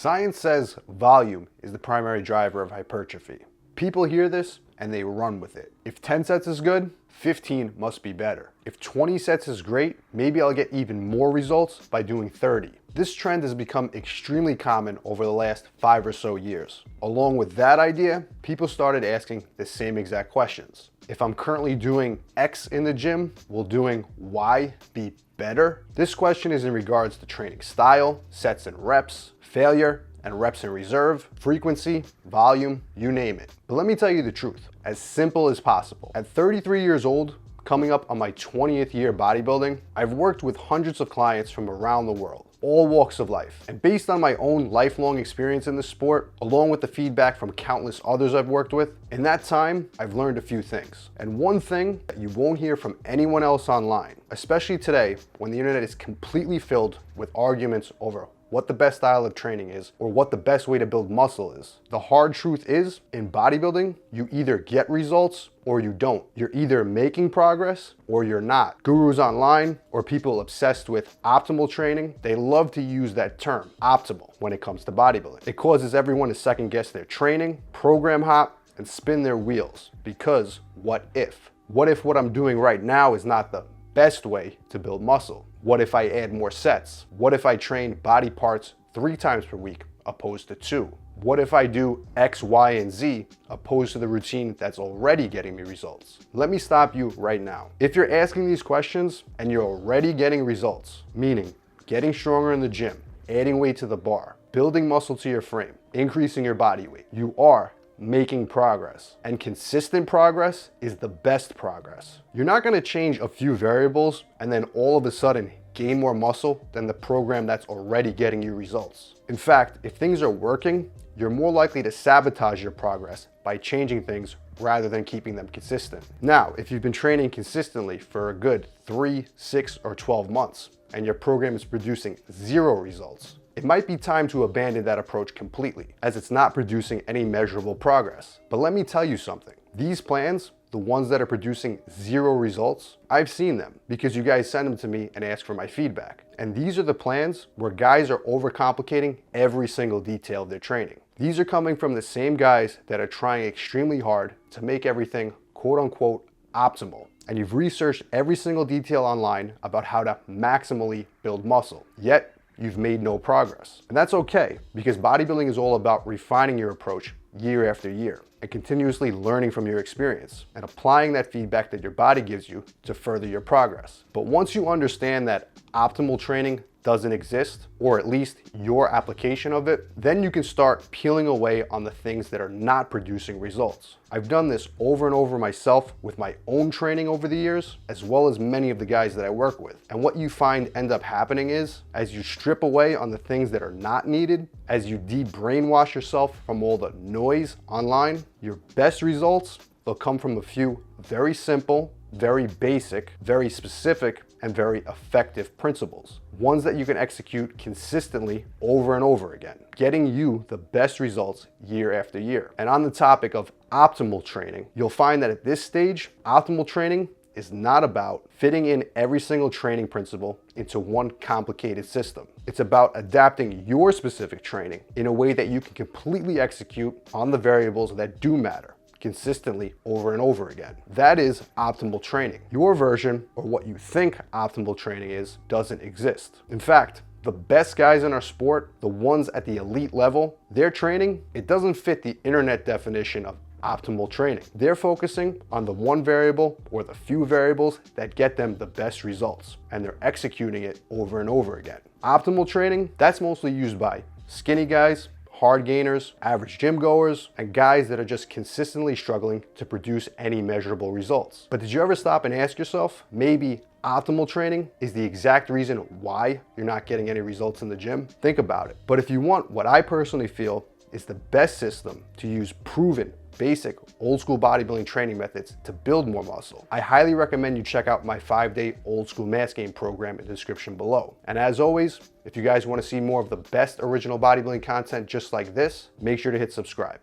Science says volume is the primary driver of hypertrophy. People hear this and they run with it. If 10 sets is good, 15 must be better. If 20 sets is great, maybe I'll get even more results by doing 30. This trend has become extremely common over the last 5 or so years. Along with that idea, people started asking the same exact questions. If I'm currently doing X in the gym, will doing Y be better? This question is in regards to training style, sets and reps, failure, and reps in reserve, frequency, volume, you name it. But let me tell you the truth, as simple as possible. At 33 years old, coming up on my 20th year bodybuilding, I've worked with hundreds of clients from around the world, all walks of life. And based on my own lifelong experience in this sport, along with the feedback from countless others I've worked with, in that time, I've learned a few things. And one thing that you won't hear from anyone else online, especially today when the internet is completely filled with arguments over what the best style of training is or what the best way to build muscle is. The hard truth is, in bodybuilding, you either get results or you don't. You're either making progress or you're not. Gurus online or people obsessed with optimal training, they love to use that term, optimal, when it comes to bodybuilding. It causes everyone to second guess their training, program hop, and spin their wheels. Because what if? What if what I'm doing right now is not the best way to build muscle? What if I add more sets? What if I train body parts 3 times per week opposed to 2? What if I do X, Y, and Z opposed to the routine that's already getting me results? Let me stop you right now. If you're asking these questions and you're already getting results, meaning getting stronger in the gym, adding weight to the bar, building muscle to your frame, increasing your body weight, you are making progress. And consistent progress is the best progress. You're not going to change a few variables and then all of a sudden gain more muscle than the program that's already getting you results. In fact, if things are working, you're more likely to sabotage your progress by changing things rather than keeping them consistent. Now, if you've been training consistently for a good 3, 6, or 12 months and your program is producing 0 results, it might be time to abandon that approach completely, as it's not producing any measurable progress. But let me tell you something. These plans, the ones that are producing 0 results, I've seen them because you guys send them to me and ask for my feedback. And these are the plans where guys are overcomplicating every single detail of their training. These are coming from the same guys that are trying extremely hard to make everything quote unquote optimal. And you've researched every single detail online about how to maximally build muscle. Yet, you've made no progress. And that's okay, because bodybuilding is all about refining your approach year after year and continuously learning from your experience and applying that feedback that your body gives you to further your progress. But once you understand that optimal training doesn't exist, or at least your application of it, then you can start peeling away on the things that are not producing results. I've done this over and over myself with my own training over the years, as well as many of the guys that I work with. And what you find end up happening is, as you strip away on the things that are not needed, as you de-brainwash yourself from all the noise online, your best results, they'll come from a few very simple, very basic, very specific, and very effective principles. Ones that you can execute consistently over and over again, getting you the best results year after year. And on the topic of optimal training, you'll find that at this stage, optimal training is not about fitting in every single training principle into one complicated system. It's about adapting your specific training in a way that you can completely execute on the variables that do matter consistently over and over again. That is optimal training. Your version, or what you think optimal training is, doesn't exist. In fact, the best guys in our sport, the ones at the elite level, their training, it doesn't fit the internet definition of optimal training. They're focusing on the one variable or the few variables that get them the best results, and they're executing it over and over again. Optimal training, that's mostly used by skinny guys, hard gainers, average gym goers, and guys that are just consistently struggling to produce any measurable results. But did you ever stop and ask yourself, maybe optimal training is the exact reason why you're not getting any results in the gym? Think about it. But if you want what I personally feel is the best system to use proven, basic, old school bodybuilding training methods to build more muscle, I highly recommend you check out my 5-day old school mass gain program in the description below. And as always, if you guys want to see more of the best original bodybuilding content just like this, make sure to hit subscribe.